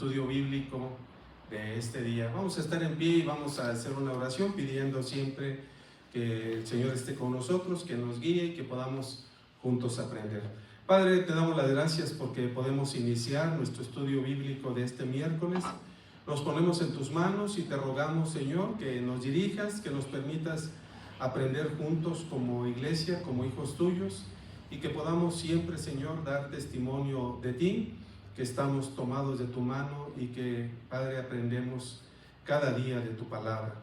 estudio bíblico de este día. Vamos a estar en pie y vamos a hacer una oración pidiendo siempre que el Señor esté con nosotros, que nos guíe y que podamos juntos aprender. Padre, te damos las gracias porque podemos iniciar nuestro estudio bíblico de este miércoles. Nos ponemos en tus manos y te rogamos, Señor, que nos dirijas, que nos permitas aprender juntos como iglesia, como hijos tuyos, y que podamos siempre, Señor, dar testimonio de ti, que estamos tomados de tu mano y que, Padre, aprendemos cada día de tu palabra.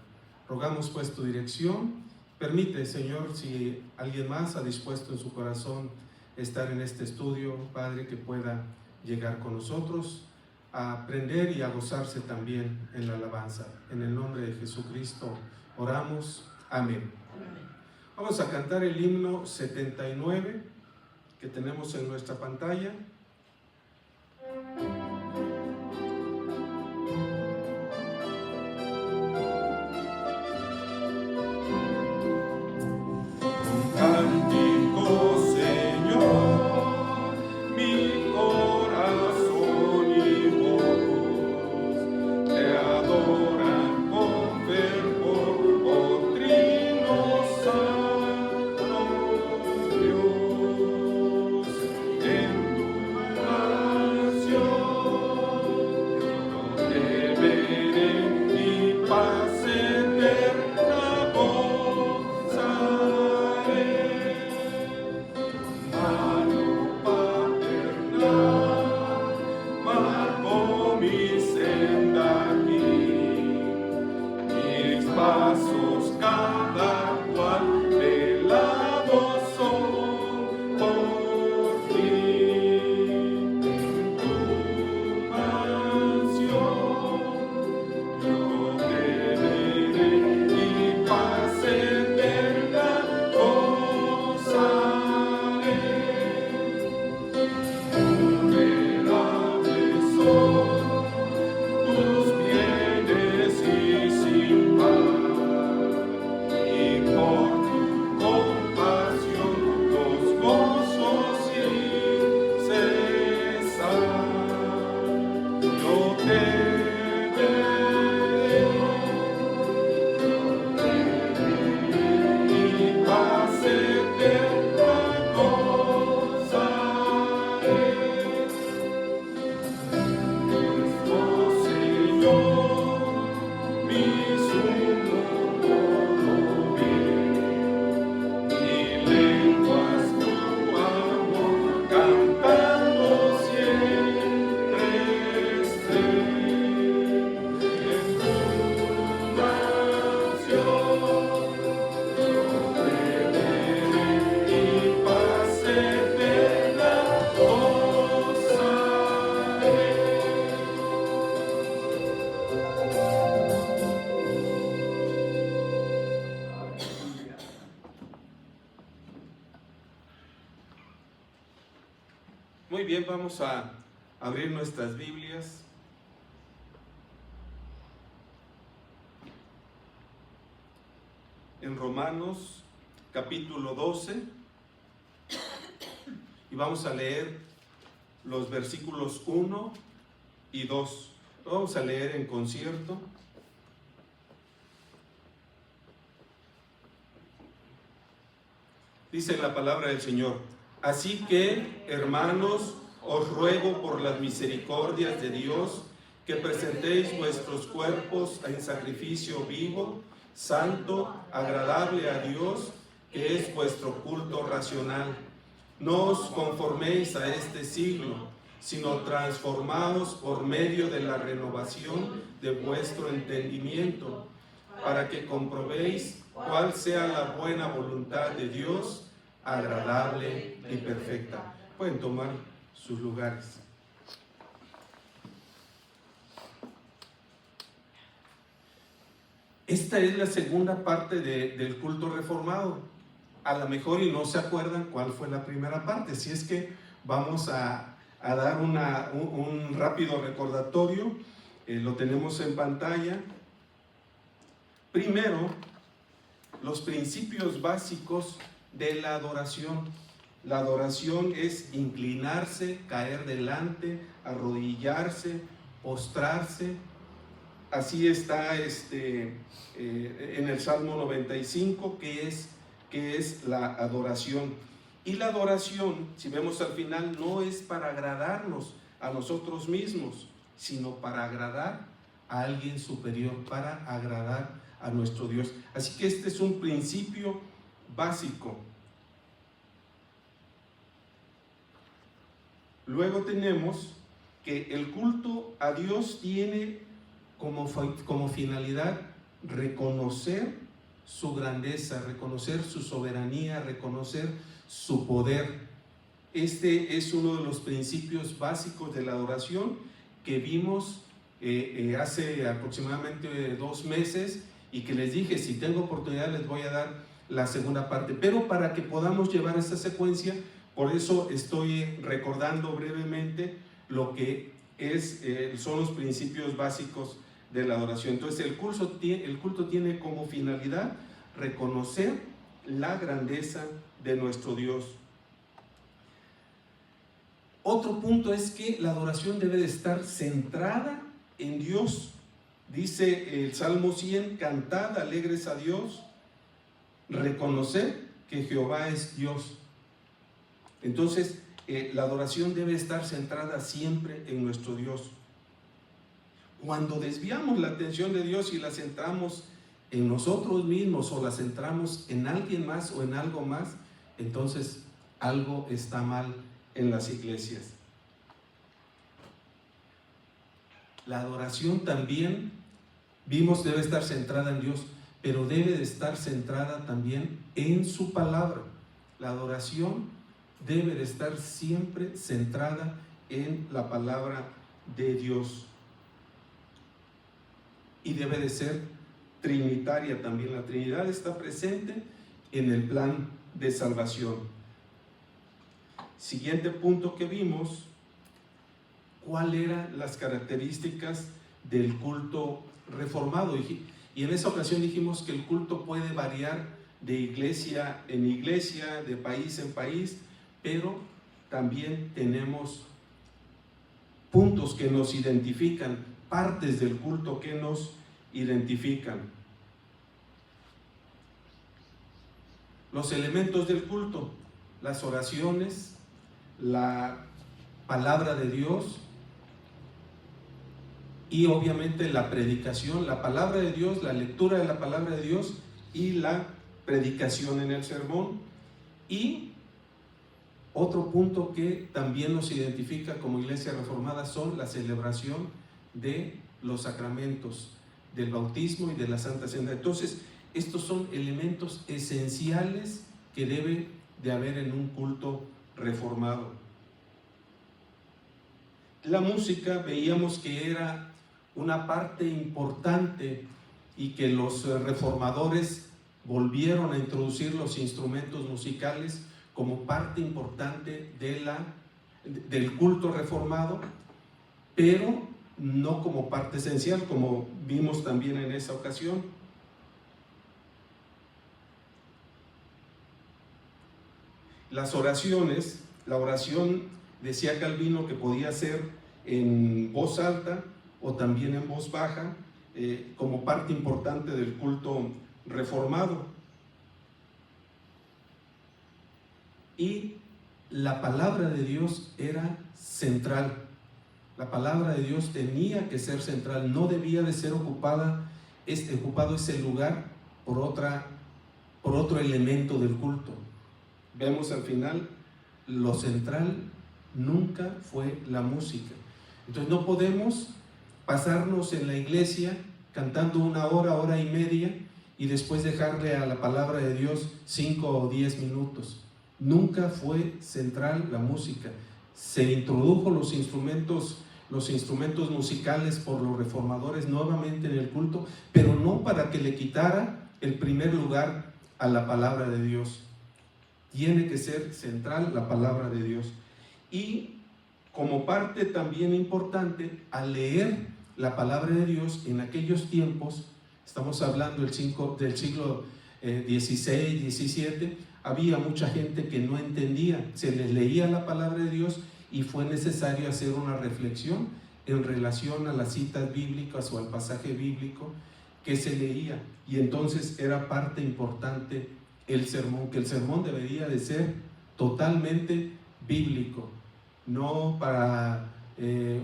Rogamos pues tu dirección. Permite, Señor, si alguien más ha dispuesto en su corazón estar en este estudio, Padre, que pueda llegar con nosotros a aprender y a gozarse también en la alabanza. En el nombre de Jesucristo oramos. Amén. Vamos a cantar el himno 79 que tenemos en nuestra pantalla. Muy bien, vamos a abrir nuestras Biblias. En Romanos capítulo 12 y vamos a leer los versículos 1 y 2. Lo vamos a leer en concierto. Dice la palabra del Señor: así que, hermanos, os ruego por las misericordias de Dios que presentéis vuestros cuerpos en sacrificio vivo, santo, agradable a Dios, que es vuestro culto racional. No os conforméis a este siglo, sino transformaos por medio de la renovación de vuestro entendimiento, para que comprobéis cuál sea la buena voluntad de Dios, agradable y perfecta. Pueden tomar sus lugares. Esta es la segunda parte del culto reformado. A lo mejor y no se acuerdan cuál fue la primera parte, si es que vamos a dar un rápido recordatorio. Lo tenemos en pantalla. Primero, los principios básicos de la adoración. La adoración es inclinarse, caer delante, arrodillarse, postrarse. Así está en el Salmo 95, que es la adoración. Y la adoración, si vemos al final, no es para agradarnos a nosotros mismos, sino para agradar a alguien superior, para agradar a nuestro Dios. Así que este es un principio básico. Luego tenemos que el culto a Dios tiene como finalidad reconocer su grandeza, reconocer su soberanía, reconocer su poder. Este es uno de los principios básicos de la adoración que vimos hace aproximadamente 2 meses, y que les dije, si tengo oportunidad les voy a dar la segunda parte, pero para que podamos llevar esta secuencia, por eso estoy recordando brevemente lo que son los principios básicos de la adoración. Entonces el culto tiene como finalidad reconocer la grandeza de nuestro Dios. Otro punto es que la adoración debe de estar centrada en Dios. Dice el Salmo 100, cantad alegres a Dios, reconocer que Jehová es Dios. Entonces la adoración debe estar centrada siempre en nuestro Dios. Cuando desviamos la atención de Dios y la centramos en nosotros mismos, o la centramos en alguien más o en algo más, entonces algo está mal en las iglesias. La adoración también, vimos, debe estar centrada en Dios, pero debe de estar centrada también en su palabra. La adoración debe de estar siempre centrada en la palabra de Dios. Y debe de ser trinitaria también. La Trinidad está presente en el plan de salvación. Siguiente punto que vimos, ¿cuáles eran las características del culto reformado? Y en esa ocasión dijimos que el culto puede variar de iglesia en iglesia, de país en país, pero también tenemos puntos que nos identifican, partes del culto que nos identifican. Los elementos del culto: las oraciones, la palabra de Dios y obviamente la predicación. La palabra de Dios, la lectura de la palabra de Dios y la predicación en el sermón. Y otro punto que también nos identifica como iglesia reformada son la celebración de los sacramentos, del bautismo y de la Santa Cena. Entonces, estos son elementos esenciales que debe de haber en un culto reformado. La música, veíamos que era una parte importante y que los reformadores volvieron a introducir los instrumentos musicales como parte importante del culto reformado, pero no como parte esencial, como vimos también en esa ocasión. Las oraciones, la oración, decía Calvino, que podía ser en voz alta o también en voz baja, como parte importante del culto reformado. Y la palabra de Dios era central. La palabra de Dios tenía que ser central, no debía de ser ocupado ese lugar por otro elemento del culto. Vemos al final, lo central nunca fue la música. Entonces no podemos pasarnos en la iglesia cantando 1 hora, 1 hora y media, y después dejarle a la palabra de Dios 5 o 10 minutos. Nunca fue central la música. Se introdujo los instrumentos musicales por los reformadores nuevamente en el culto, pero no para que le quitara el primer lugar a la palabra de Dios. Tiene que ser central la palabra de Dios. Y como parte también importante, al leer la palabra de Dios en aquellos tiempos, estamos hablando del siglo XVI, XVII, había mucha gente que no entendía, se les leía la palabra de Dios y fue necesario hacer una reflexión en relación a las citas bíblicas o al pasaje bíblico que se leía, y entonces era parte importante el sermón, que el sermón debería de ser totalmente bíblico, no para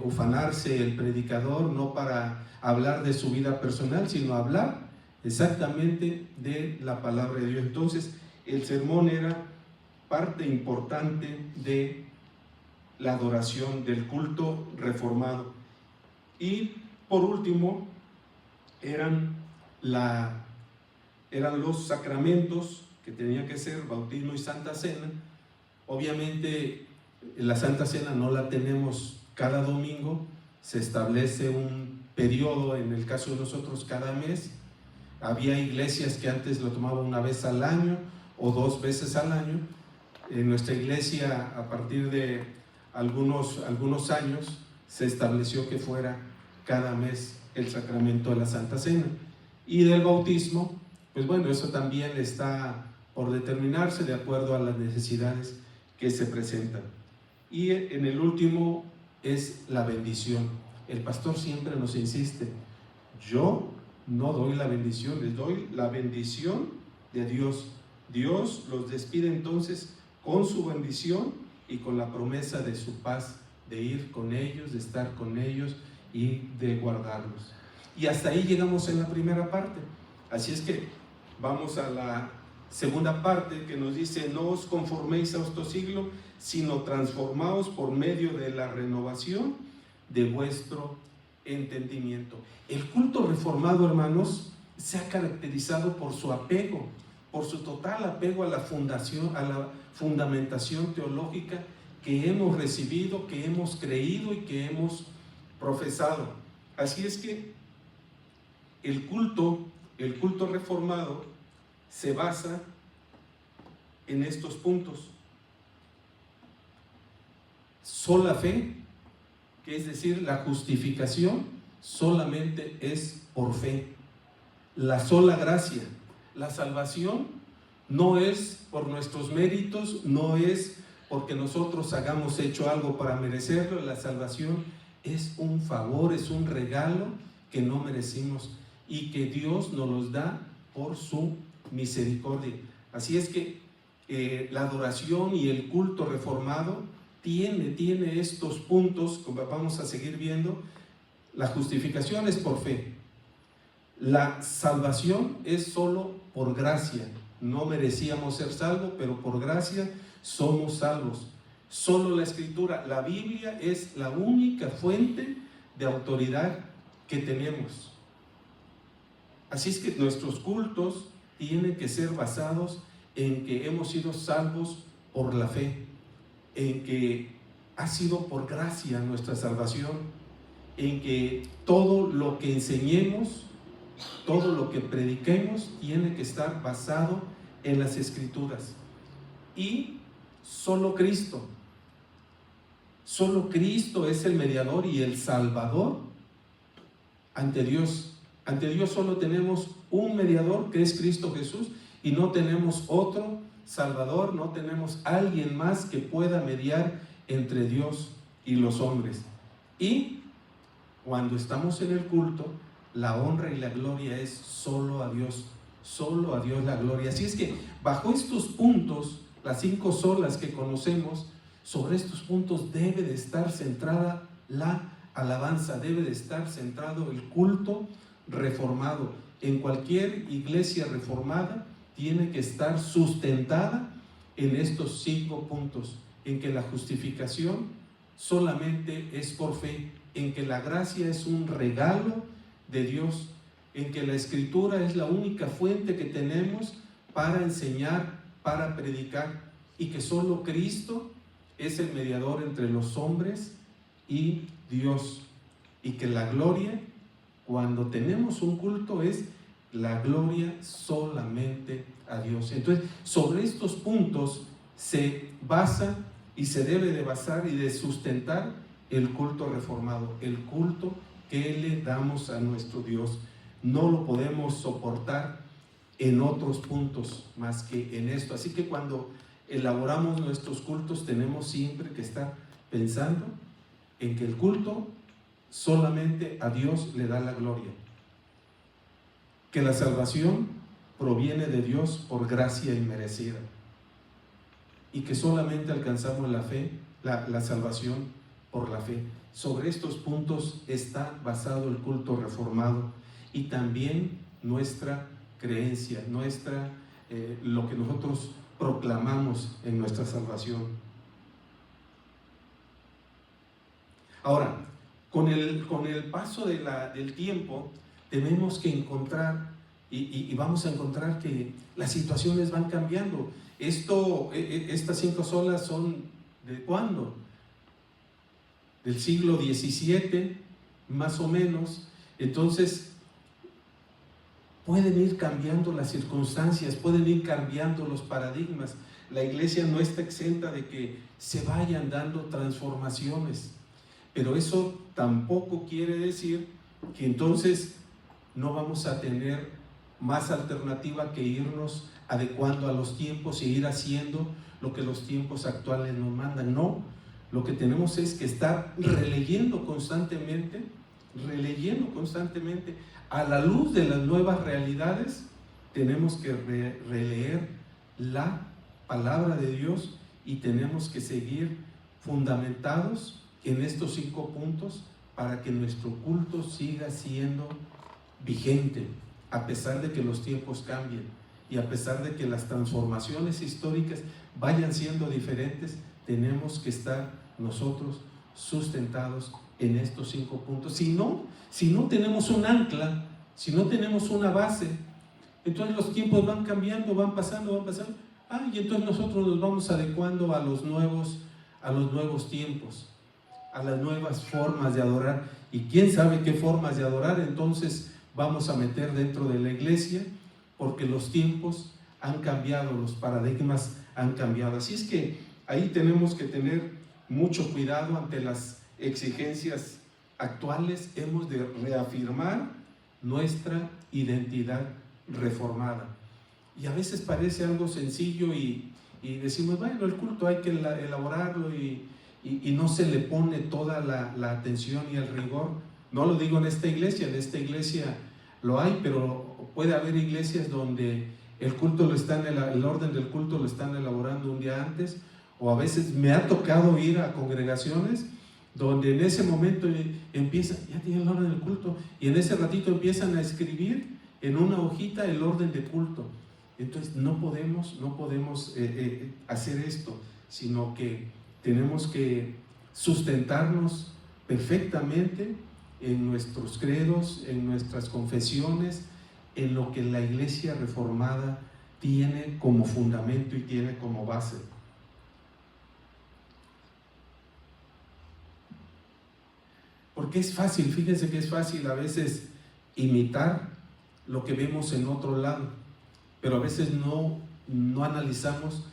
ufanarse el predicador, no para hablar de su vida personal, sino hablar exactamente de la palabra de Dios. Entonces el sermón era parte importante de la adoración, del culto reformado. Y por último eran los sacramentos, que tenía que ser bautismo y Santa Cena. Obviamente la Santa Cena no la tenemos cada domingo, se establece un periodo, en el caso de nosotros cada mes. Había iglesias que antes lo tomaban una vez al año o 2 veces al año. En nuestra iglesia, a partir de algunos años, se estableció que fuera cada mes el sacramento de la Santa Cena. Y del bautismo, pues bueno, eso también está por determinarse de acuerdo a las necesidades que se presentan. Y en el último es la bendición. El pastor siempre nos insiste: yo no doy la bendición, les doy la bendición de Dios. Dios los despide entonces con su bendición y con la promesa de su paz, de ir con ellos, de estar con ellos y de guardarlos. Y hasta ahí llegamos en la primera parte. Así es que vamos a la segunda parte, que nos dice: no os conforméis a este siglo, sino transformaos por medio de la renovación de vuestro entendimiento. El culto reformado, hermanos, se ha caracterizado por su apego, por su total apego a la fundación, a la fundamentación teológica que hemos recibido, que hemos creído y que hemos profesado. Así es que el culto reformado se basa en estos puntos: sola fe, que es decir, la justificación solamente es por fe; la sola gracia, la salvación no es por nuestros méritos, no es porque nosotros hayamos hecho algo para merecerlo. La salvación es un favor, es un regalo que no merecimos y que Dios nos los da por su misericordia. Así es que la adoración y el culto reformado tiene estos puntos, como vamos a seguir viendo. La justificación es por fe, la salvación es solo por gracia, no merecíamos ser salvos, pero por gracia somos salvos. Solo la Escritura, la Biblia, es la única fuente de autoridad que tenemos. Así es que nuestros cultos tienen que ser basados en que hemos sido salvos por la fe, en que ha sido por gracia nuestra salvación, en que todo lo que enseñemos, todo lo que prediquemos tiene que estar basado en las Escrituras. Y solo Cristo es el mediador y el salvador ante Dios. Ante Dios solo tenemos un mediador, que es Cristo Jesús, y no tenemos otro salvador, no tenemos alguien más que pueda mediar entre Dios y los hombres. Y cuando estamos en el culto, la honra y la gloria es solo a Dios la gloria. Así es que bajo estos puntos, las 5 solas que conocemos, sobre estos puntos debe de estar centrada la alabanza, debe de estar centrado el culto reformado. En cualquier iglesia reformada tiene que estar sustentada en estos 5 puntos: en que la justificación solamente es por fe, en que la gracia es un regalo de Dios, en que la Escritura es la única fuente que tenemos para enseñar, para predicar, y que solo Cristo es el mediador entre los hombres y Dios, y que la gloria, cuando tenemos un culto, es la gloria solamente a Dios. Entonces, sobre estos puntos se basa y se debe de basar y de sustentar el culto reformado, el culto que le damos a nuestro Dios. No lo podemos soportar en otros puntos más que en esto. Así que cuando elaboramos nuestros cultos tenemos siempre que estar pensando en que el culto solamente a Dios le da la gloria, que la salvación proviene de Dios por gracia inmerecida y que solamente alcanzamos la fe, la salvación por la fe. Sobre estos puntos está basado el culto reformado y también nuestra creencia, lo que nosotros proclamamos en nuestra salvación. Ahora, con el paso del tiempo, tenemos que encontrar, y vamos a encontrar que las situaciones van cambiando. Estas 5 solas son ¿de cuándo? Del siglo XVII, más o menos. Entonces, pueden ir cambiando las circunstancias, pueden ir cambiando los paradigmas. La iglesia no está exenta de que se vayan dando transformaciones, pero eso tampoco quiere decir que entonces no vamos a tener más alternativa que irnos adecuando a los tiempos y ir haciendo lo que los tiempos actuales nos mandan. No, lo que tenemos es que estar releyendo constantemente, a la luz de las nuevas realidades. Tenemos que releer la palabra de Dios y tenemos que seguir fundamentados en estos 5 puntos para que nuestro culto siga siendo vigente, a pesar de que los tiempos cambien y a pesar de que las transformaciones históricas vayan siendo diferentes. Tenemos que estar nosotros sustentados en estos 5 puntos. Si no tenemos un ancla, si no tenemos una base, entonces los tiempos van cambiando, van pasando, y entonces nosotros nos vamos adecuando a los nuevos tiempos, a las nuevas formas de adorar, y quién sabe qué formas de adorar entonces vamos a meter dentro de la iglesia, porque los tiempos han cambiado, los paradigmas han cambiado. Así es que ahí tenemos que tener mucho cuidado ante las exigencias actuales. Hemos de reafirmar nuestra identidad reformada. Y a veces parece algo sencillo y decimos, bueno, el culto hay que elaborarlo y no se le pone toda la atención y el rigor. No lo digo en esta iglesia lo hay, pero puede haber iglesias donde el orden del culto lo están elaborando un día antes, o a veces me ha tocado ir a congregaciones donde en ese momento ya tienen el orden del culto, y en ese ratito empiezan a escribir en una hojita el orden de culto. Entonces no podemos hacer esto, sino que tenemos que sustentarnos perfectamente en nuestros credos, en nuestras confesiones, en lo que la iglesia reformada tiene como fundamento y tiene como base. Porque es fácil, fíjense que es fácil a veces imitar lo que vemos en otro lado, pero a veces no analizamos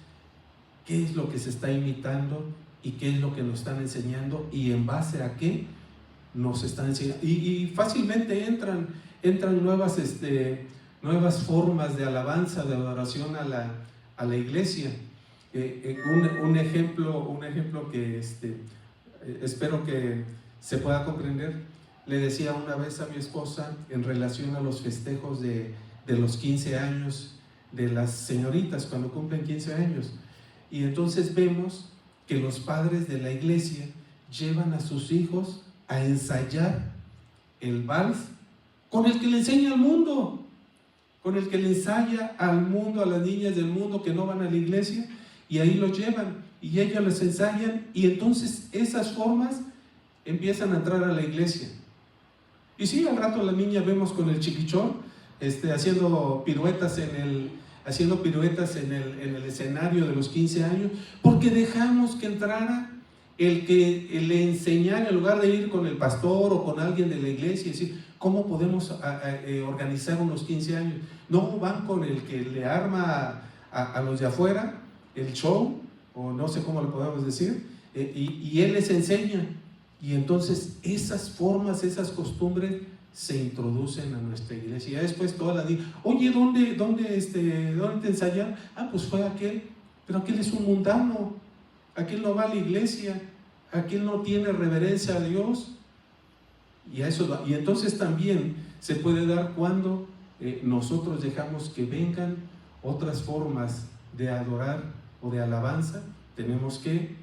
qué es lo que se está imitando y qué es lo que nos están enseñando y en base a qué nos están enseñando. Y fácilmente entran nuevas formas de alabanza, de adoración a la iglesia. Un ejemplo que espero que se pueda comprender. Le decía una vez a mi esposa en relación a los festejos de los 15 años de las señoritas cuando cumplen 15 años, y entonces vemos que los padres de la iglesia llevan a sus hijos a ensayar el vals con el que le enseña al mundo, con el que le ensaya al mundo, a las niñas del mundo que no van a la iglesia, y ahí los llevan y ellos les ensayan, y entonces esas formas empiezan a entrar a la iglesia. Y sí, al rato las niñas vemos con el chiquichón haciendo piruetas en el escenario de los 15 años, porque dejamos que entrara el que le enseñara, en lugar de ir con el pastor o con alguien de la iglesia y decir, ¿cómo podemos organizar unos 15 años? No, van con el que le arma a los de afuera el show, o no sé cómo lo podemos decir, y él les enseña. Y entonces esas formas, esas costumbres se introducen a nuestra iglesia. Y ya después todas las dicen, oye, ¿dónde te ensayan? Pues fue aquel, pero aquel es un mundano, aquel no va a la iglesia, aquel no tiene reverencia a Dios. Y, y entonces también se puede dar cuando nosotros dejamos que vengan otras formas de adorar o de alabanza. Tenemos que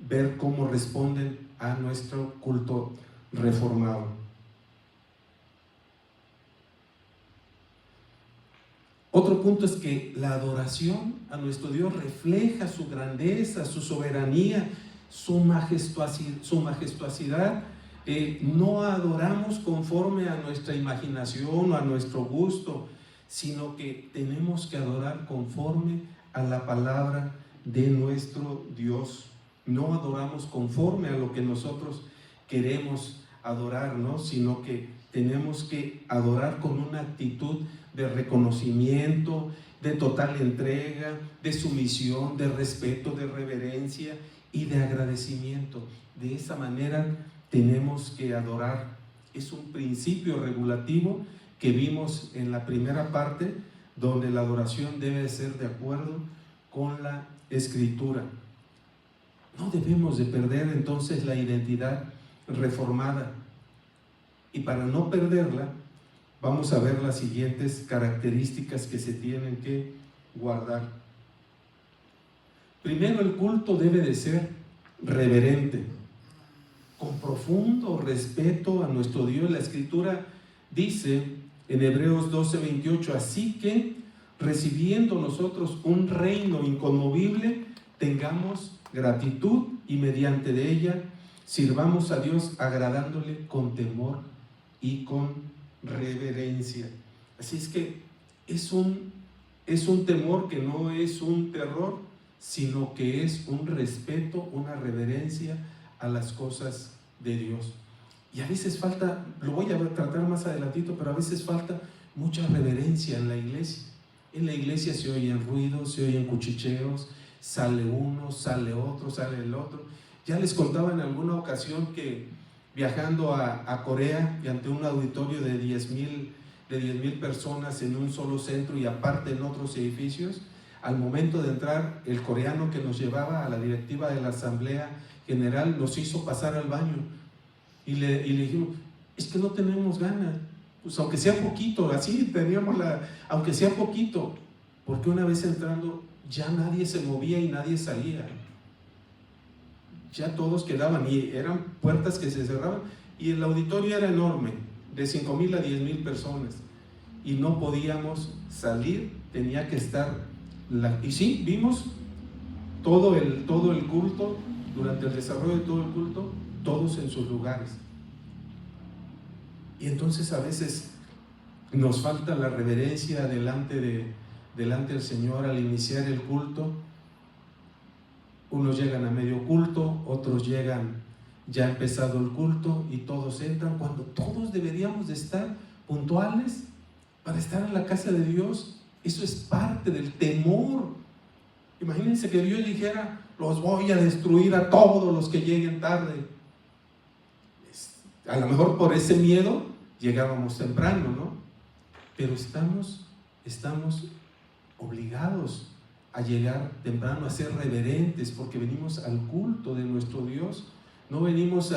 ver cómo responden a nuestro culto reformado. Otro punto es que la adoración a nuestro Dios refleja su grandeza, su soberanía, su majestuosidad. No adoramos conforme a nuestra imaginación o a nuestro gusto, sino que tenemos que adorar conforme a la palabra de nuestro Dios. No adoramos conforme a lo que nosotros queremos adorar, ¿no? Sino que tenemos que adorar con una actitud de reconocimiento, de total entrega, de sumisión, de respeto, de reverencia y de agradecimiento. De esa manera tenemos que adorar. Es un principio regulativo que vimos en la primera parte, donde la adoración debe ser de acuerdo con la Escritura. No debemos de perder entonces la identidad reformada. Y para no perderla, vamos a ver las siguientes características que se tienen que guardar. Primero, el culto debe de ser reverente, con profundo respeto a nuestro Dios. La Escritura dice en Hebreos 12:28, así que recibiendo nosotros un reino inconmovible, tengamos gratitud y mediante de ella sirvamos a Dios agradándole con temor y con reverencia. Así es que es un temor que no es un terror, sino que es un respeto, una reverencia a las cosas de Dios. Y a veces falta, lo voy a tratar más adelantito, pero a veces falta mucha reverencia en la iglesia. En la iglesia se oyen ruidos, se oyen cuchicheos, sale uno, sale otro, sale el otro. Ya les contaba en alguna ocasión que viajando a Corea y ante un auditorio de 10,000 personas en un solo centro y aparte en otros edificios, al momento de entrar, el coreano que nos llevaba a la directiva de la Asamblea General nos hizo pasar al baño y le dijimos, es que no tenemos ganas, pues aunque sea poquito, así teníamos aunque sea poquito, porque una vez entrando ya nadie se movía y nadie salía. Ya todos quedaban y eran puertas que se cerraban y el auditorio era enorme, de 5,000 a 10,000 personas y no podíamos salir, tenía que estar y sí, vimos todo el culto, durante el desarrollo de todo el culto, todos en sus lugares. Y entonces a veces nos falta la reverencia delante del Señor al iniciar el culto. Unos llegan a medio culto, otros llegan ya empezado el culto y todos entran, cuando todos deberíamos de estar puntuales para estar en la casa de Dios. Eso es parte del temor. Imagínense que Dios dijera, los voy a destruir a todos los que lleguen tarde. A lo mejor por ese miedo llegábamos temprano, ¿no? Pero estamos obligados a llegar temprano, a ser reverentes, porque venimos al culto de nuestro Dios. No venimos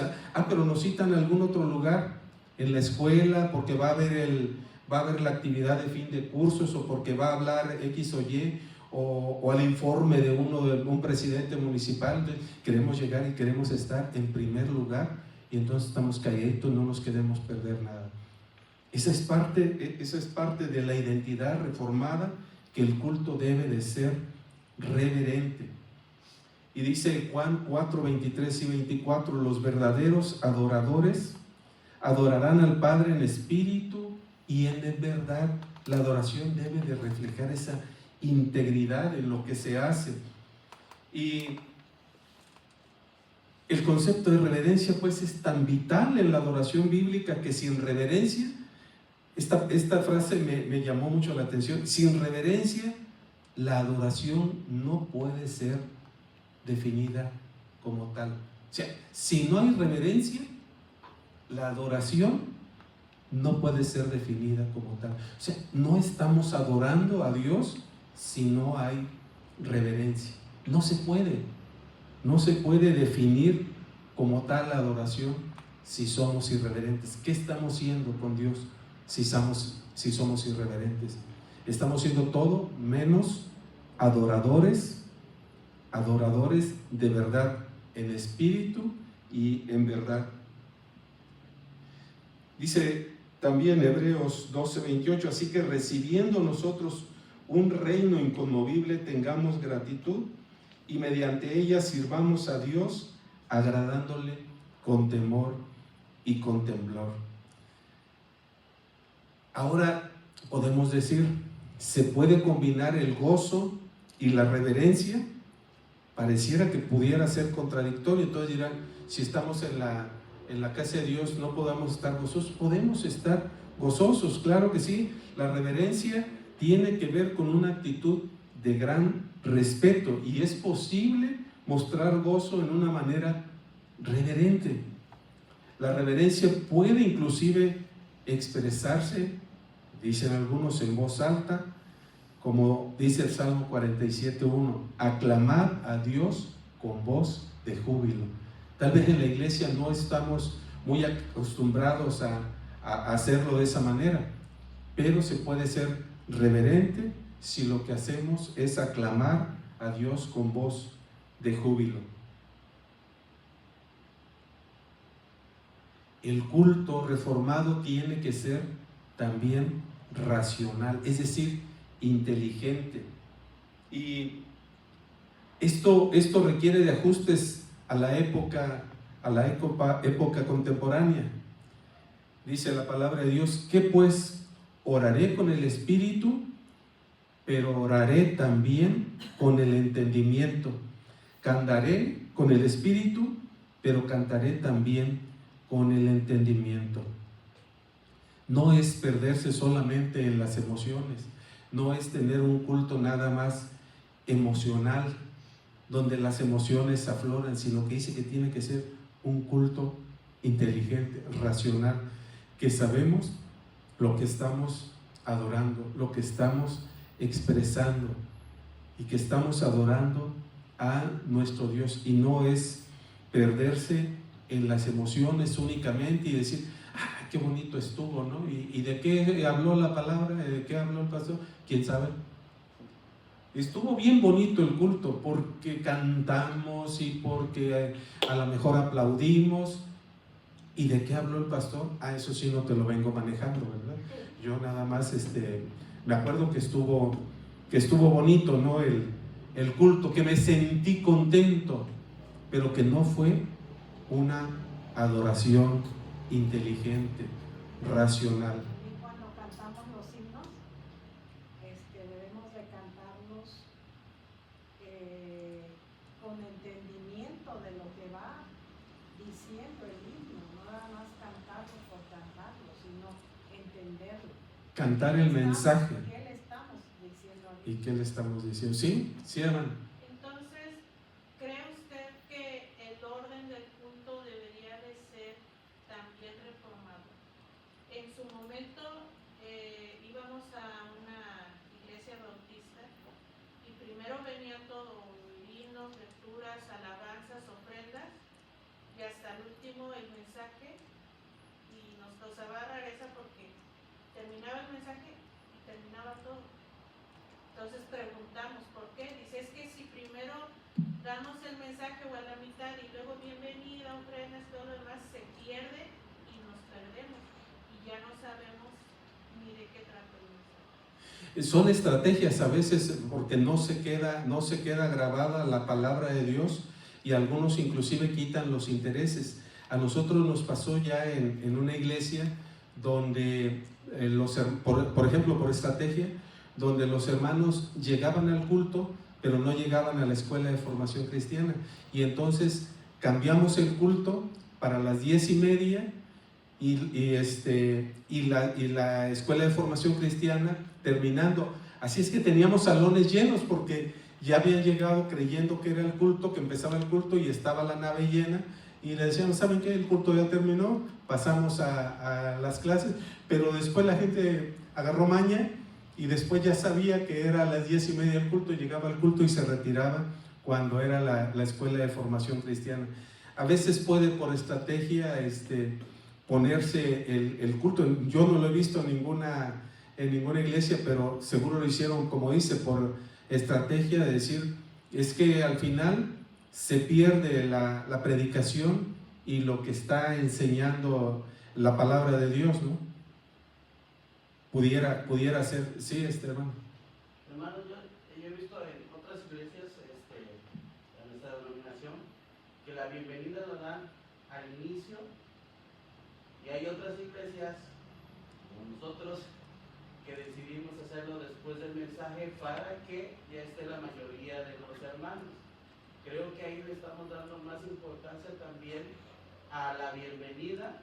pero nos citan a algún otro lugar, en la escuela, porque va a haber la actividad de fin de cursos, o porque va a hablar X o Y, o al informe de un presidente municipal. Queremos llegar y queremos estar en primer lugar, y entonces estamos calladitos, no nos queremos perder nada. Esa es parte de la identidad reformada, que el culto debe de ser reverente. Y dice Juan 4, 23 y 24, los verdaderos adoradores adorarán al Padre en espíritu y en verdad. La adoración debe de reflejar esa integridad en lo que se hace. Y el concepto de reverencia pues es tan vital en la adoración bíblica, que sin reverencia, esta frase me llamó mucho la atención, sin reverencia la adoración no puede ser definida como tal. O sea, si no hay reverencia, la adoración no puede ser definida como tal. O sea, no estamos adorando a Dios si no hay reverencia. No se puede definir como tal la adoración si somos irreverentes? ¿Qué estamos siendo con Dios si somos irreverentes? Estamos siendo todo menos adoradores de verdad, en espíritu y en verdad. Dice también Hebreos 12:28, así que recibiendo nosotros un reino inconmovible, tengamos gratitud y mediante ella sirvamos a Dios, agradándole con temor y con temblor. Ahora podemos decir, ¿se puede combinar el gozo y la reverencia? Pareciera que pudiera ser contradictorio. Entonces dirán, si estamos en la casa de Dios, ¿no podamos estar gozosos? Podemos estar gozosos, claro que sí. La reverencia tiene que ver con una actitud de gran respeto, y es posible mostrar gozo en una manera reverente. La reverencia puede inclusive expresarse, dicen algunos, en voz alta, como dice el Salmo 47:1, aclamad a Dios con voz de júbilo. Tal vez en la iglesia no estamos muy acostumbrados a hacerlo de esa manera, pero se puede ser reverente si lo que hacemos es aclamar a Dios con voz de júbilo. El culto reformado tiene que ser también racional, es decir, inteligente. Y esto requiere de ajustes a la época contemporánea. Dice la palabra de Dios, que pues oraré con el espíritu, pero oraré también con el entendimiento. Cantaré con el espíritu, pero cantaré también con el entendimiento. No es perderse solamente en las emociones, no es tener un culto nada más emocional, donde las emociones afloran, sino que dice que tiene que ser un culto inteligente, racional, que sabemos lo que estamos adorando, lo que estamos expresando, y que estamos adorando a nuestro Dios, y no es perderse en las emociones únicamente y decir, ah, qué bonito estuvo, ¿no? ¿Y de qué habló la palabra? ¿De qué habló el pastor? ¿Quién sabe? Estuvo bien bonito el culto porque cantamos y porque a lo mejor aplaudimos. ¿Y de qué habló el pastor? Ah, eso sí no te lo vengo manejando, ¿verdad? Yo nada más me acuerdo que estuvo bonito, ¿no? El culto, que me sentí contento, pero que no fue una adoración inteligente, racional. Y cuando cantamos los himnos, debemos de cantarlos con entendimiento de lo que va diciendo el himno, no nada más cantarlo por cantarlo, sino entenderlo. Cantar el mensaje. ¿Qué le estamos diciendo? ¿Y qué le estamos diciendo? ¿Sí? ¿Sí, hermano? Entonces, ¿cree usted que el orden del culto debería de ser también reformado? En su momento íbamos a una iglesia bautista y primero venía todo, himnos, lecturas, alabanzas, ofrendas, y hasta el último el mensaje, y nos causaba rareza porque terminaba el mensaje y terminaba todo. Entonces preguntamos, ¿por qué? Dice, es que si primero damos el mensaje o a la mitad y luego bienvenida, ofrendas, todo lo demás, se pierde y nos perdemos y ya no sabemos ni de qué trata el mensaje. Son estrategias a veces porque no se queda grabada la palabra de Dios, y algunos inclusive quitan los intereses. A nosotros nos pasó ya en una iglesia donde por ejemplo, por estrategia, donde los hermanos llegaban al culto, pero no llegaban a la escuela de formación cristiana, y entonces cambiamos el culto para las 10:30 y la escuela de formación cristiana terminando. Así es que teníamos salones llenos porque ya habían llegado creyendo que era el culto, que empezaba el culto y estaba la nave llena, y le decían, ¿saben qué? El culto ya terminó, pasamos a las clases. Pero después la gente agarró maña y después ya sabía que era a las 10:30 el culto, llegaba al culto y se retiraba cuando era la escuela de formación cristiana. a veces puede por estrategia ponerse el culto. Yo no lo he visto en ninguna iglesia, pero seguro lo hicieron, como dice, por estrategia de decir, es que al final se pierde la predicación y lo que está enseñando la palabra de Dios, ¿no? Pudiera ser, sí, hermano. Hermano, yo he visto en otras iglesias, en nuestra denominación, que la bienvenida la dan al inicio, y hay otras iglesias, como nosotros, que decidimos hacerlo después del mensaje para que ya esté la mayoría de los hermanos. Creo que ahí le estamos dando más importancia también a la bienvenida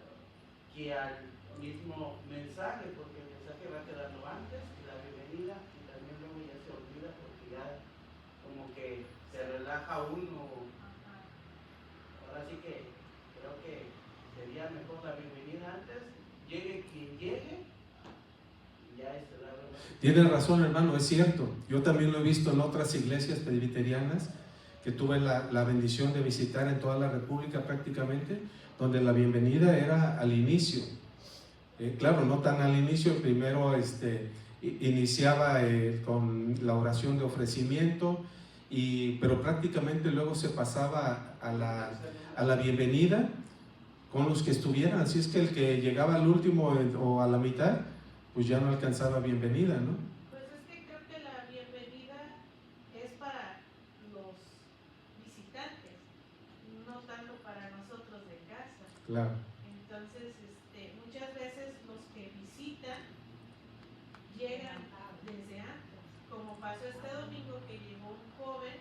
que al mismo mensaje, porque el mensaje va quedando antes y la bienvenida, y también luego ya se olvida porque ya como que se relaja uno. Ahora sí que creo que sería mejor la bienvenida antes, llegue quien llegue, y ya la verdad. Tiene razón, hermano, es cierto. Yo también lo he visto en otras iglesias presbiterianas que tuve la bendición de visitar en toda la República prácticamente, donde la bienvenida era al inicio. Claro, no tan al inicio, primero iniciaba con la oración de ofrecimiento, pero prácticamente luego se pasaba a la bienvenida con los que estuvieran, así es que el que llegaba al último o a la mitad, pues ya no alcanzaba bienvenida, ¿no? Pues es que creo que la bienvenida es para los visitantes, no tanto para nosotros de casa. Claro. Entonces, muchas veces los que visitan llegan desde antes, como pasó este domingo que llegó un joven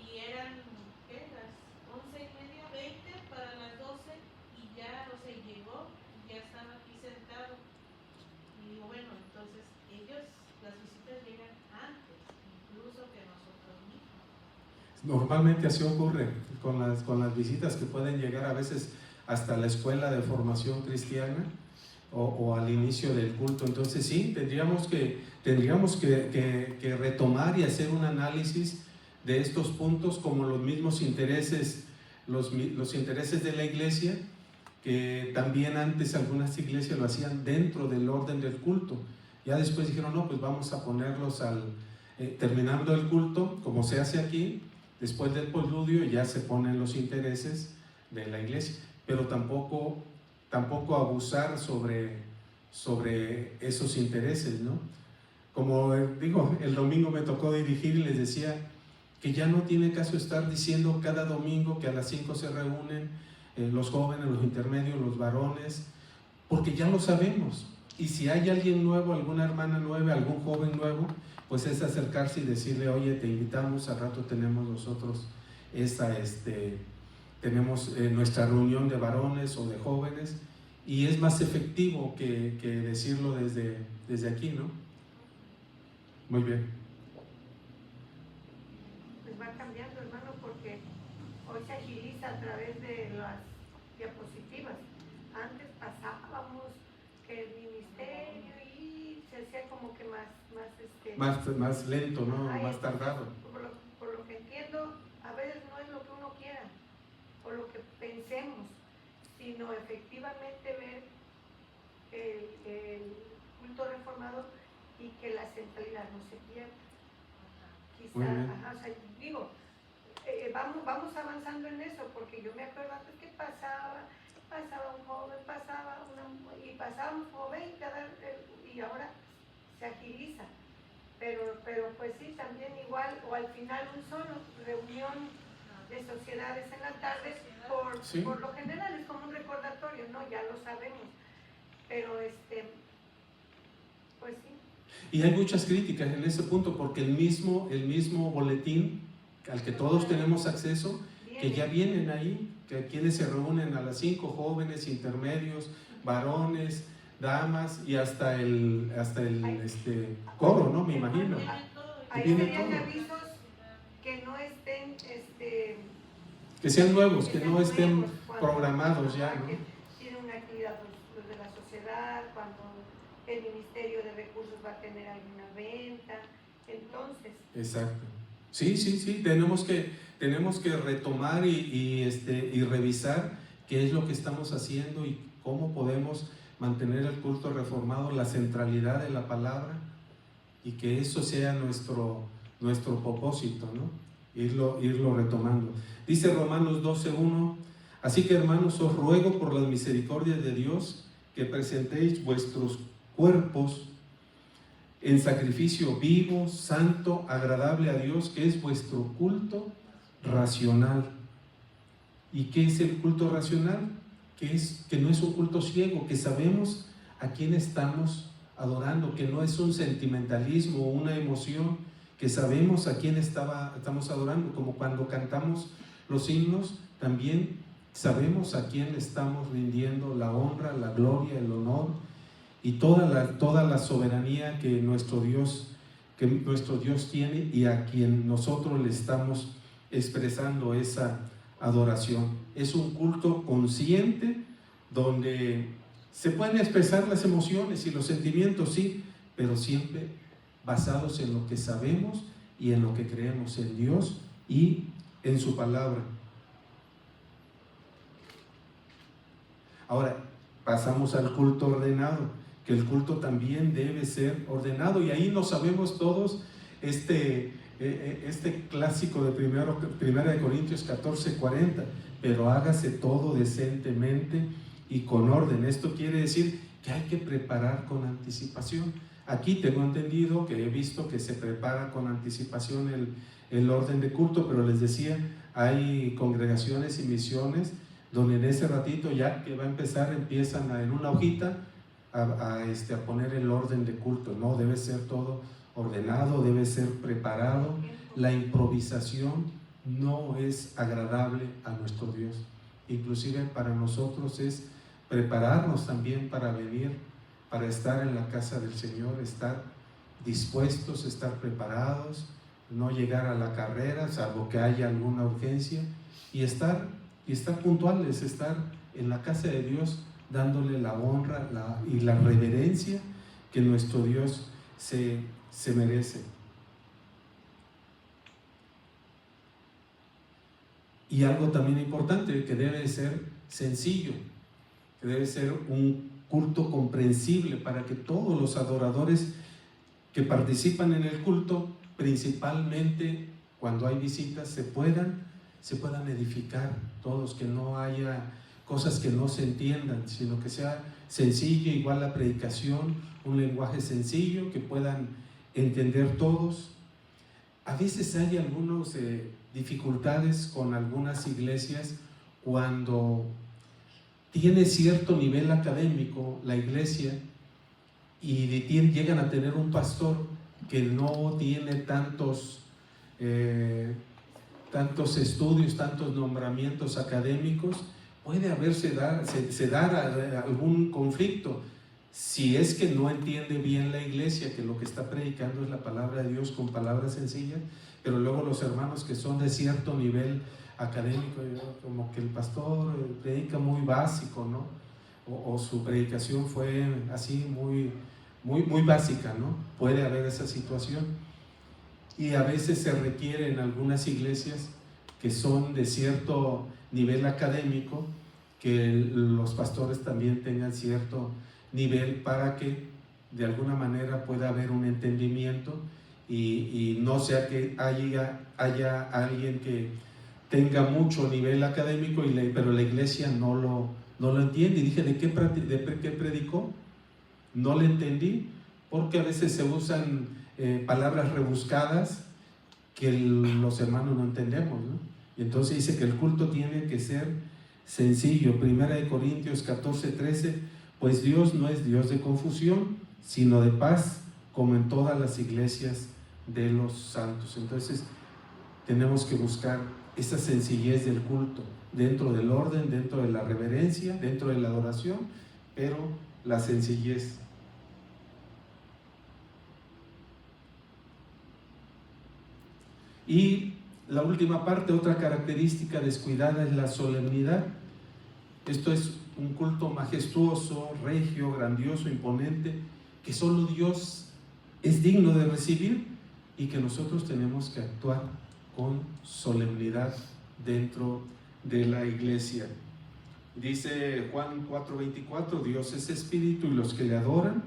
y eran, ¿qué? Las 11:30, 20 para las 12 y ya, o sea, llegó y ya estaba aquí sentado. Y digo, bueno, entonces ellos, las visitas llegan antes, incluso que nosotros mismos. Normalmente así ocurre con las visitas que pueden llegar a veces hasta la escuela de formación cristiana o al inicio del culto. Entonces sí, tendríamos que retomar y hacer un análisis de estos puntos, como los mismos intereses, los intereses de la iglesia, que también antes algunas iglesias lo hacían dentro del orden del culto. Ya después dijeron, no, pues vamos a ponerlos terminando el culto, como se hace aquí, después del postludio ya se ponen los intereses de la iglesia, pero tampoco abusar sobre esos intereses, ¿no? Como digo, el domingo me tocó dirigir y les decía que ya no tiene caso estar diciendo cada domingo que a las 5 se reúnen los jóvenes, los intermedios, los varones, porque ya lo sabemos. Y si hay alguien nuevo, alguna hermana nueva, algún joven nuevo, pues es acercarse y decirle, oye, te invitamos, al rato tenemos nosotros tenemos nuestra reunión de varones o de jóvenes, y es más efectivo que decirlo desde aquí, ¿no? Muy bien. Pues va cambiando, hermano, porque hoy se agiliza a través de las diapositivas. Antes pasábamos que el ministerio y se hacía como que más lento, ¿no? Más tardado. Por lo que entiendo, a veces no es lo que uno quiera o lo que pensemos, sino efectivamente ver el culto reformado y que la centralidad no se pierda. Quizá, o sea, digo, vamos avanzando en eso, porque yo me acuerdo antes que pasaba un joven, pasaba un joven y ahora se agiliza. Pero pues sí, también igual, o al final un solo, reunión de sociedades en la tarde, por lo general es como un recordatorio, ¿no? Ya lo sabemos, pero pues sí. Y hay muchas críticas en ese punto, porque el mismo boletín al que todos tenemos acceso, que ya vienen ahí, que quienes se reúnen a las 5, jóvenes, intermedios, varones, damas y hasta el coro, ¿no? Me imagino. Ahí serían avisos que no estén, que sean nuevos, que no estén programados ya, ¿no? Que tienen una actividad los de la sociedad, cuando el Ministerio de Recursos va a tener alguna venta, entonces. Exacto. Sí, tenemos que retomar y revisar qué es lo que estamos haciendo y cómo podemos mantener el culto reformado, la centralidad de la palabra, y que eso sea nuestro propósito, ¿no? Irlo retomando. Dice Romanos 12:1: así que, hermanos, os ruego por las misericordias de Dios que presentéis vuestros cuerpos en sacrificio vivo, santo, agradable a Dios, que es vuestro culto racional. ¿Y qué es el culto racional? Que no es un culto ciego, que sabemos a quién estamos adorando, que no es un sentimentalismo o una emoción, que sabemos a quién estamos adorando, como cuando cantamos los himnos, también sabemos a quién estamos rindiendo la honra, la gloria, el honor y toda la soberanía que nuestro Dios tiene, y a quien nosotros le estamos expresando esa adoración. Es un culto consciente donde se pueden expresar las emociones y los sentimientos, sí, pero siempre basados en lo que sabemos y en lo que creemos en Dios y en su palabra. Ahora pasamos al culto ordenado, que el culto también debe ser ordenado, y ahí no sabemos todos este clásico de 1 Corintios 14:40, pero hágase todo decentemente y con orden. Esto quiere decir que hay que preparar con anticipación. Aquí tengo entendido, que he visto que se prepara con anticipación el orden de culto, pero les decía, hay congregaciones y misiones donde en ese ratito, ya que va a empezar, empiezan en una hojita a poner el orden de culto. No, debe ser todo ordenado, debe ser preparado. La improvisación no es agradable a nuestro Dios. Inclusive para nosotros es prepararnos también para venir, para estar en la casa del Señor, estar dispuestos, estar preparados, no llegar a la carrera, salvo que haya alguna urgencia, y estar puntuales, estar en la casa de Dios, dándole la honra y la reverencia que nuestro Dios se merece. Y algo también importante, que debe ser sencillo, que debe ser un culto comprensible para que todos los adoradores que participan en el culto, principalmente cuando hay visitas, se puedan edificar todos, que no haya cosas que no se entiendan, sino que sea sencillo, igual la predicación, un lenguaje sencillo que puedan entender todos. A veces hay algunas dificultades con algunas iglesias cuando tiene cierto nivel académico la iglesia y llegan a tener un pastor que no tiene tantos estudios, tantos nombramientos académicos. Puede se dar algún conflicto si es que no entiende bien la iglesia que lo que está predicando es la palabra de Dios con palabras sencillas, pero luego los hermanos que son de cierto nivel académico, como que el pastor predica muy básico, ¿no? O su predicación fue así muy básica, ¿no? Puede haber esa situación, y a veces se requiere en algunas iglesias que son de cierto nivel académico que los pastores también tengan cierto nivel para que de alguna manera pueda haber un entendimiento y no sea que haya alguien que tenga mucho nivel académico pero la iglesia no lo entiende, y dije, ¿de qué predicó? No le entendí, porque a veces se usan palabras rebuscadas que los hermanos no entendemos, ¿no? Y entonces dice que el culto tiene que ser sencillo. 1 Corintios 14:13, pues Dios no es Dios de confusión, sino de paz, como en todas las iglesias de los santos. Entonces tenemos que buscar esa sencillez del culto, dentro del orden, dentro de la reverencia, dentro de la adoración, pero la sencillez. Y la última parte, otra característica descuidada, es la solemnidad. Esto es un culto majestuoso, regio, grandioso, imponente, que solo Dios es digno de recibir, y que nosotros tenemos que actuar con solemnidad dentro de la iglesia. Dice Juan 4:24, Dios es espíritu y los que le adoran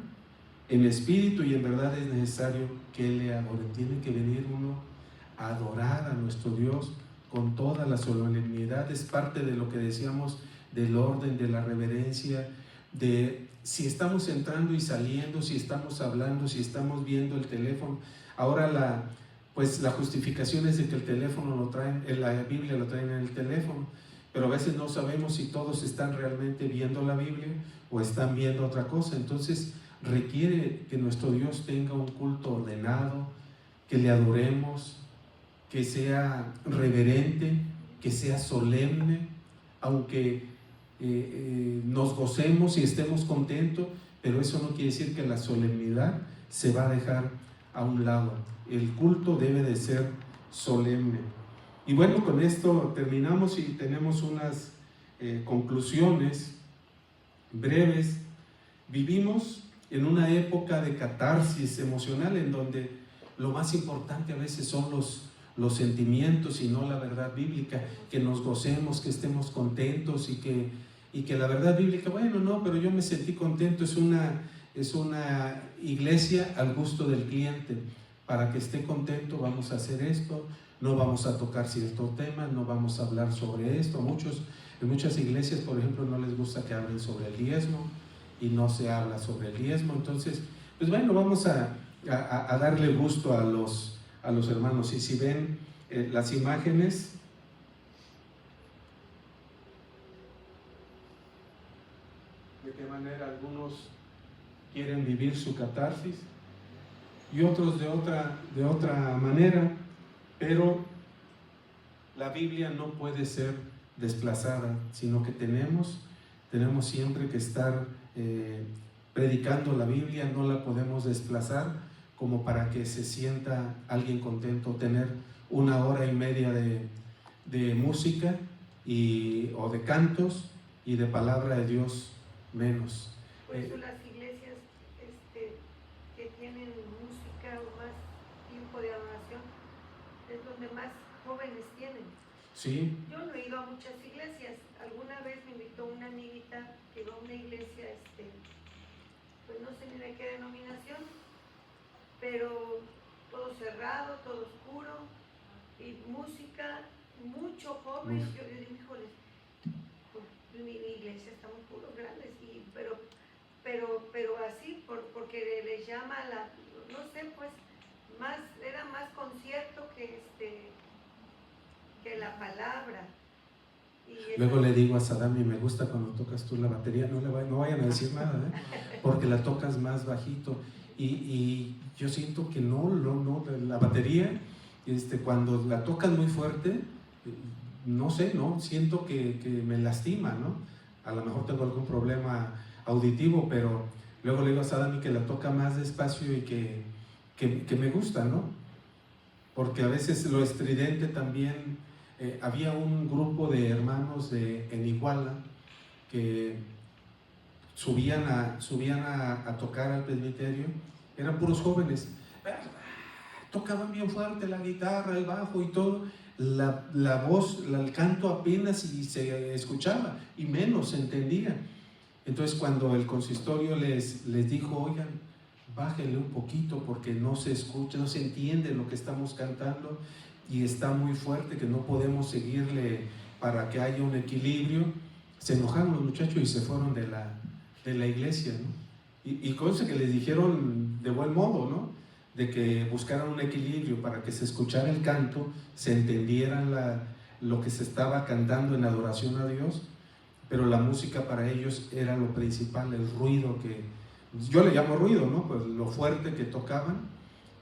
en espíritu y en verdad es necesario que le adoren. Tiene que venir uno a adorar a nuestro Dios con toda la solemnidad. Es parte de lo que decíamos del orden, de la reverencia, de si estamos entrando y saliendo, si estamos hablando, si estamos viendo el teléfono. Ahora la justificación es de que el teléfono lo traen, en la Biblia lo traen en el teléfono, pero a veces no sabemos si todos están realmente viendo la Biblia o están viendo otra cosa. Entonces requiere que nuestro Dios tenga un culto ordenado, que le adoremos, que sea reverente, que sea solemne, aunque nos gocemos y estemos contentos, pero eso no quiere decir que la solemnidad se va a dejar a un lado. El culto debe de ser solemne. Y bueno, con esto terminamos y tenemos unas conclusiones breves. Vivimos en una época de catarsis emocional en donde lo más importante a veces son los sentimientos y no la verdad bíblica, que nos gocemos, que estemos contentos y que la verdad bíblica, bueno, no, pero yo me sentí contento, es una iglesia al gusto del cliente. Para que esté contento vamos a hacer esto, no vamos a tocar cierto tema, no vamos a hablar sobre esto. En muchas iglesias, por ejemplo, no les gusta que hablen sobre el diezmo y no se habla sobre el diezmo. Entonces, pues bueno, vamos a darle gusto a los hermanos. Y si ven las imágenes, de qué manera algunos quieren vivir su catarsis y otros de otra manera, pero la Biblia no puede ser desplazada, sino que tenemos siempre que estar predicando la Biblia. No la podemos desplazar como para que se sienta alguien contento, tener 1 hora y media de música o de cantos y de palabra de Dios menos. Por eso las iglesias que tienen música o más tiempo de adoración es donde más jóvenes tienen. Sí. Yo no he ido a muchas iglesias. Alguna vez me invitó una amiguita que iba a una iglesia, pues no sé ni de qué denominación, pero todo cerrado, todo oscuro y música, mucho joven. Yo le digo, híjole, pues mi iglesia está muy puros grandes, pero así, porque les llama no sé, pues, era más concierto que la palabra. Luego le digo a Sadami, me gusta cuando tocas tú la batería, no vayan a decir nada, porque la tocas más bajito. Y yo siento que no, la batería, cuando la tocas muy fuerte, no sé, siento que me lastima, ¿no? A lo mejor tengo algún problema auditivo, pero luego le digo a Sadami que la toca más despacio y que me gusta, ¿no? Porque a veces lo estridente también. Había un grupo de hermanos en Iguala que subían a tocar al presbiterio, eran puros jóvenes, tocaban bien fuerte la guitarra, el bajo y todo, la voz, el canto apenas y se escuchaba y menos se entendía. Entonces cuando el consistorio les dijo, oigan, bájenle un poquito porque no se escucha, no se entiende lo que estamos cantando y está muy fuerte, que no podemos seguirle para que haya un equilibrio, se enojaron los muchachos y se fueron de la iglesia, ¿no? Y cosa que les dijeron de buen modo, ¿no? De que buscaran un equilibrio para que se escuchara el canto, se entendiera lo que se estaba cantando en adoración a Dios, pero la música para ellos era lo principal, el ruido que yo le llamo ruido, ¿no? Pues lo fuerte que tocaban.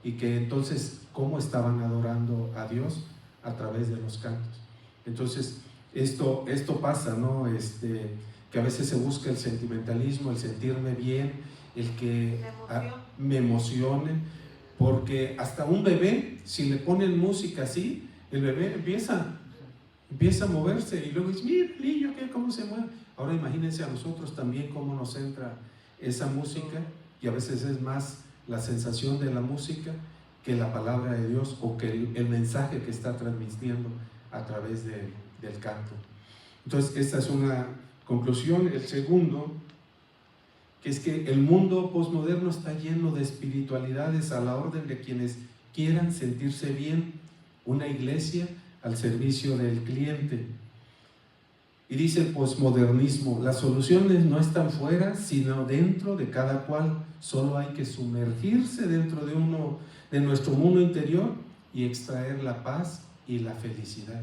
Y que entonces, ¿cómo estaban adorando a Dios? A través de los cantos. Entonces, esto pasa, ¿no? Que a veces se busca el sentimentalismo, el sentirme bien, el que me emocione, porque hasta un bebé, si le ponen música así, el bebé empieza a moverse y luego dice, mira el niño, ¿cómo se mueve? Ahora imagínense a nosotros también cómo nos entra esa música, y a veces es más la sensación de la música que la palabra de Dios o que el mensaje que está transmitiendo a través del canto. Entonces, esta es una conclusión. El segundo, que es que el mundo posmoderno está lleno de espiritualidades a la orden de quienes quieran sentirse bien, una iglesia al servicio del cliente. Y dice el posmodernismo, las soluciones no están fuera, sino dentro de cada cual. Solo hay que sumergirse dentro de nuestro mundo interior y extraer la paz y la felicidad.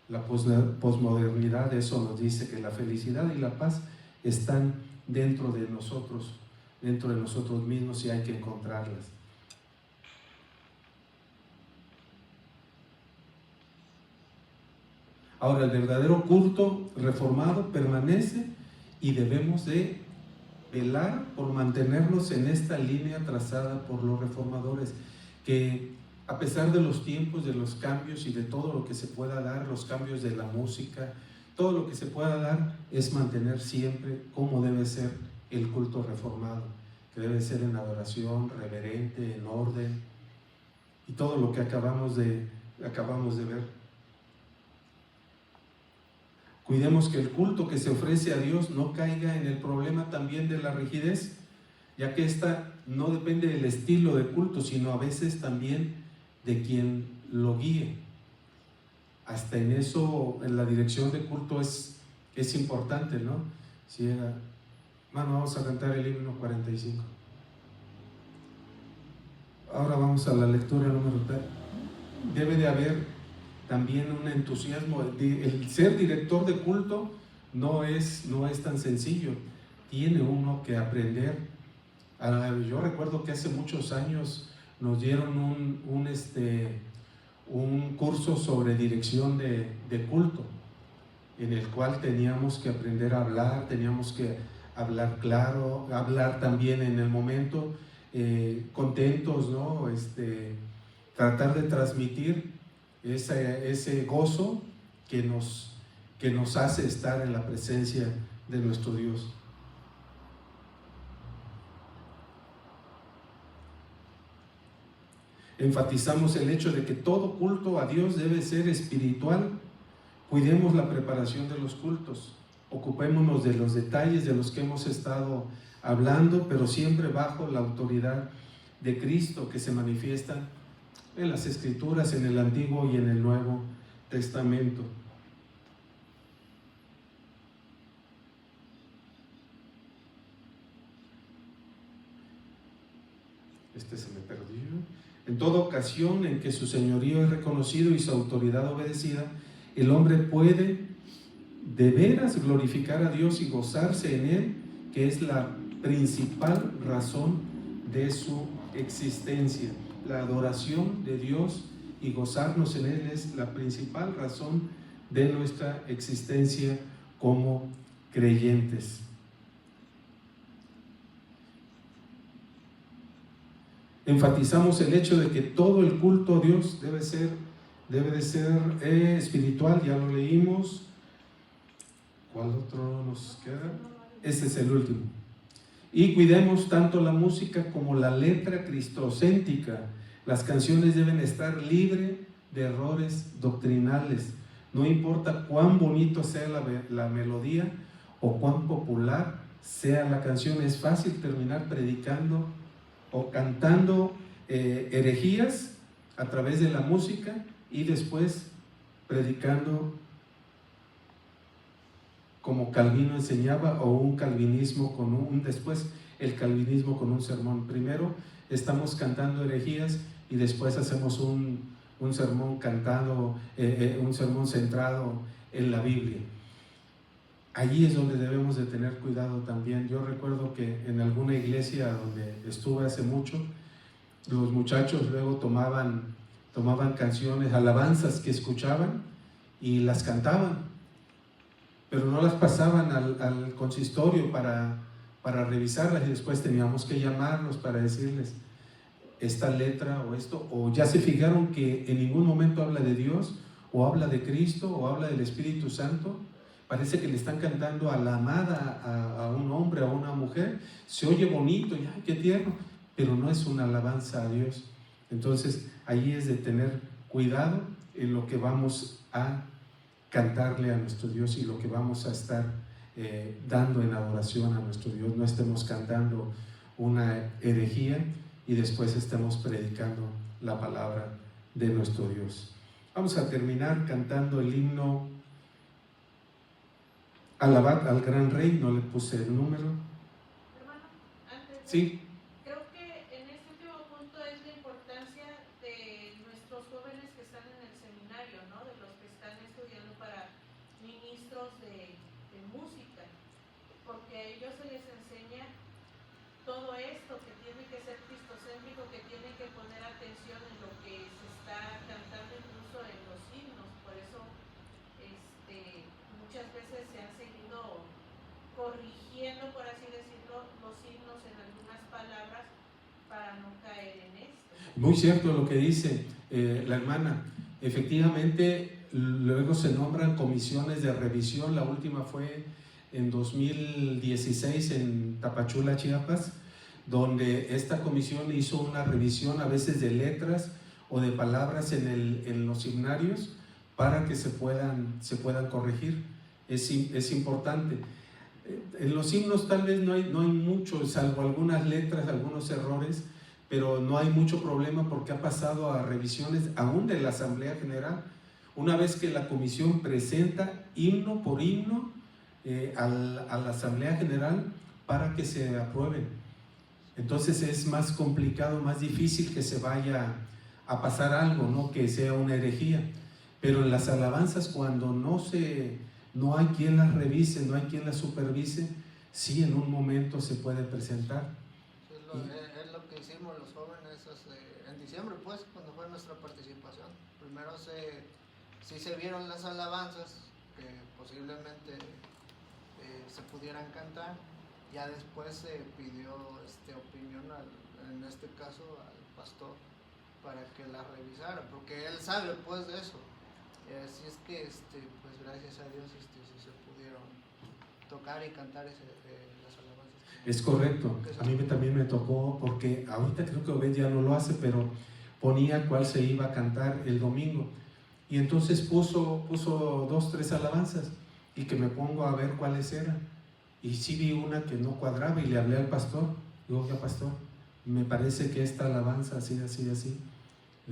La posmodernidad eso nos dice, que la felicidad y la paz están dentro de nosotros mismos, y hay que encontrarlas. Ahora, el verdadero culto reformado permanece y debemos de velar por mantenernos en esta línea trazada por los reformadores, que a pesar de los tiempos, de los cambios y de todo lo que se pueda dar, los cambios de la música, todo lo que se pueda dar, es mantener siempre cómo debe ser el culto reformado, que debe ser en adoración, reverente, en orden, y todo lo que acabamos de ver. Cuidemos que el culto que se ofrece a Dios no caiga en el problema también de la rigidez, ya que esta no depende del estilo de culto, sino a veces también de quien lo guíe. Hasta en eso, en la dirección de culto es importante, ¿no? Si era, bueno, vamos a cantar el himno 45. Ahora vamos a la lectura número 3. Debe de haber también un entusiasmo. El ser director de culto no es tan sencillo. Tiene uno que aprender. Yo recuerdo que hace muchos años nos dieron un curso sobre dirección de culto, en el cual teníamos que aprender a hablar, teníamos que hablar claro, hablar también en el momento, contentos, ¿no? Tratar de transmitir ese gozo que nos hace estar en la presencia de nuestro Dios. Enfatizamos el hecho de que todo culto a Dios debe ser espiritual. Cuidemos la preparación de los cultos, ocupémonos de los detalles de los que hemos estado hablando, pero siempre bajo la autoridad de Cristo, que se manifiesta en las Escrituras, en el Antiguo y en el Nuevo Testamento. Se me perdió. En toda ocasión en que su señorío es reconocido y su autoridad obedecida, el hombre puede de veras glorificar a Dios y gozarse en Él, que es la principal razón de su existencia. La adoración de Dios y gozarnos en Él es la principal razón de nuestra existencia como creyentes. Enfatizamos el hecho de que todo el culto a Dios debe de ser espiritual, ya lo leímos. ¿Cuál otro nos queda? Este es el último. Y cuidemos tanto la música como la letra cristocéntrica. Las canciones deben estar libres de errores doctrinales. No importa cuán bonito sea la melodía o cuán popular sea la canción, es fácil terminar predicando o cantando herejías a través de la música y después predicando como Calvino enseñaba, o un calvinismo después el calvinismo con un sermón. Primero estamos cantando herejías y después hacemos un sermón cantado, un sermón centrado en la Biblia. Allí es donde debemos de tener cuidado también. Yo recuerdo que en alguna iglesia donde estuve hace mucho, los muchachos luego tomaban canciones, alabanzas que escuchaban y las cantaban, pero no las pasaban al consistorio para revisarlas, y después teníamos que llamarlos para decirles esta letra o esto, o ya se fijaron que en ningún momento habla de Dios, o habla de Cristo, o habla del Espíritu Santo. Parece que le están cantando a la amada, a un hombre, a una mujer. Se oye bonito y ¡ay, qué tierno! Pero no es una alabanza a Dios. Entonces, ahí es de tener cuidado en lo que vamos a cantarle a nuestro Dios y lo que vamos a estar dando en adoración a nuestro Dios. No estemos cantando una herejía y después estemos predicando la palabra de nuestro Dios. Vamos a terminar cantando el himno Alabad al Gran Rey. No le puse el número. Hermano, antes de- Sí. creo que en este último punto es la importancia de nuestros jóvenes que están en el seminario, ¿no? De los que están estudiando para ministros de música, porque a ellos se les enseña todo esto, que tiene que ser cristocéntrico, que tiene que poner atención en lo que se está cantando, incluso en los himnos. Por eso muchas veces se han seguido corrigiendo, por así decirlo, los himnos en algunas palabras para no caer en esto. Muy cierto lo que dice la hermana. Efectivamente, luego se nombran comisiones de revisión. La última fue en 2016 en Tapachula, Chiapas, donde esta comisión hizo una revisión a veces de letras o de palabras en los himnarios para que se puedan corregir. Es importante. En los himnos tal vez no hay mucho, salvo algunas letras, algunos errores, pero no hay mucho problema porque ha pasado a revisiones aún de la Asamblea General. Una vez que la comisión presenta himno por himno a la Asamblea General para que se aprueben. Entonces es más complicado, más difícil que se vaya a pasar algo, ¿no? Que sea una herejía. Pero en las alabanzas, cuando no hay quien las revise, no hay quien las supervise, sí, en un momento se puede presentar. Es lo que hicimos los jóvenes en diciembre, pues, cuando fue nuestra participación. Primero sí se vieron las alabanzas que posiblemente se pudieran cantar. Ya después se pidió opinión, en este caso, al pastor, para que la revisara, porque él sabe, pues, de eso. Así es que, pues, gracias a Dios, sí se pudieron tocar y cantar las alabanzas. Es correcto. A mí también me tocó, porque ahorita creo que Obed ya no lo hace, pero ponía cuál se iba a cantar el domingo. Y entonces puso 2, 3 alabanzas y que me pongo a ver cuáles eran. Y sí vi una que no cuadraba y le hablé al pastor. Digo, oiga, pastor, me parece que esta alabanza así,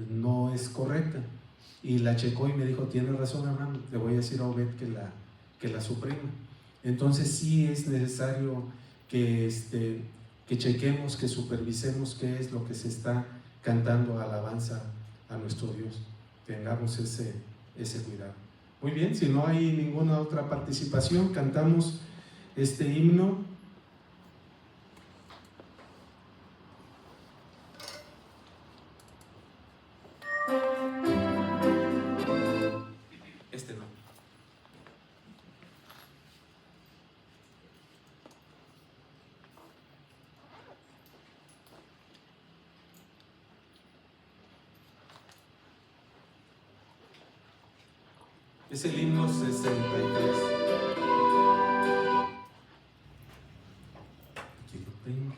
no es correcta. Y la checó y me dijo, tiene razón, hermano, le voy a decir a Obed que la suprima. Entonces sí es necesario que chequemos, que supervisemos qué es lo que se está cantando alabanza a nuestro Dios. Tengamos ese cuidado. Muy bien, si no hay ninguna otra participación, cantamos este himno. No. Es el himno 63. Aquí lo tengo.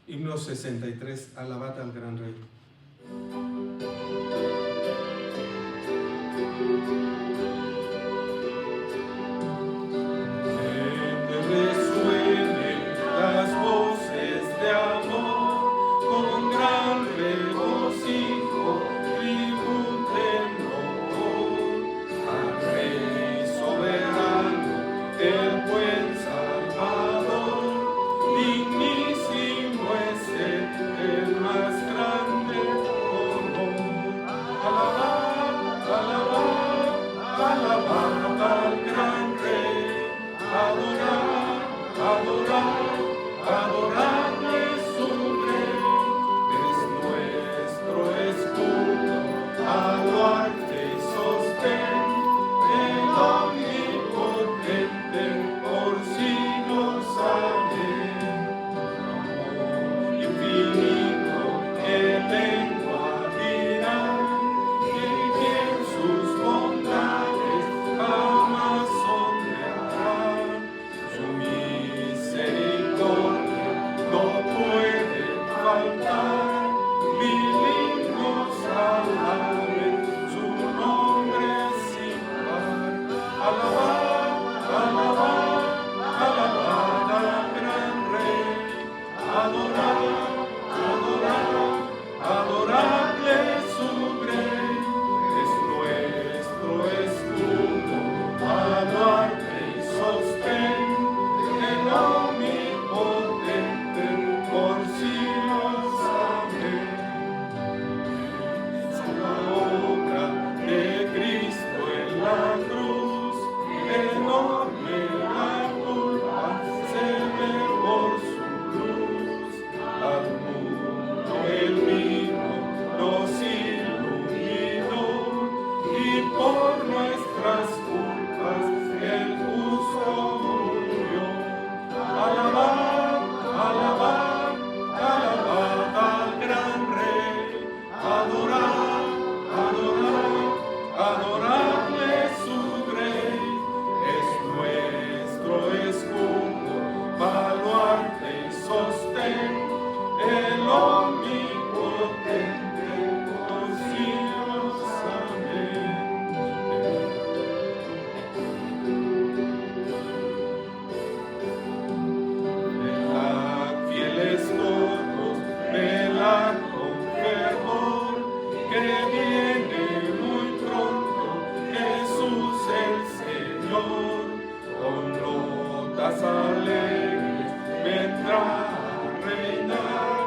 Himno 63, alabad al Gran Rey. Que resuenen las voces de amor con gran regocijo, tributen honor al Rey soberano, el buen Salvador. Dignísimo es el más grande honor. Alabad, alabad, alabad al gran Rey. Adorad, adorad, más alegres vendrá a reinar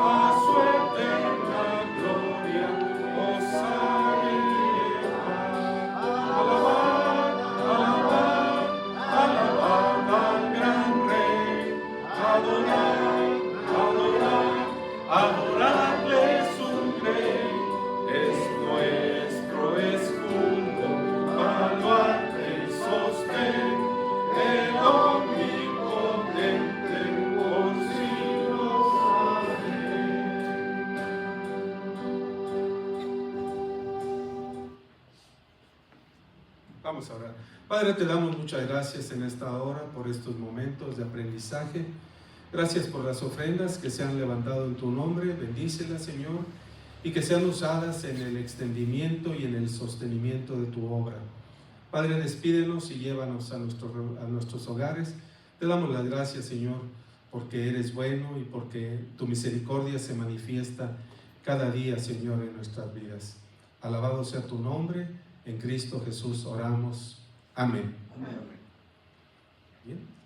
a su eterna gloria os haré llevar. Alabad, alabad, alabad al gran Rey, adorad, adorad, adoradle su Rey, es nuestro escudo, baluarte y sostén, el omnipotente por siglos. Amén. Vamos a orar. Padre, te damos muchas gracias en esta hora por estos momentos de aprendizaje. Gracias por las ofrendas que se han levantado en tu nombre. Bendícelas, Señor, y que sean usadas en el extendimiento y en el sostenimiento de tu obra. Padre, despídenos y llévanos a nuestros hogares. Te damos las gracias, Señor, porque eres bueno y porque tu misericordia se manifiesta cada día, Señor, en nuestras vidas. Alabado sea tu nombre. En Cristo Jesús oramos. Amén. Amén. Bien.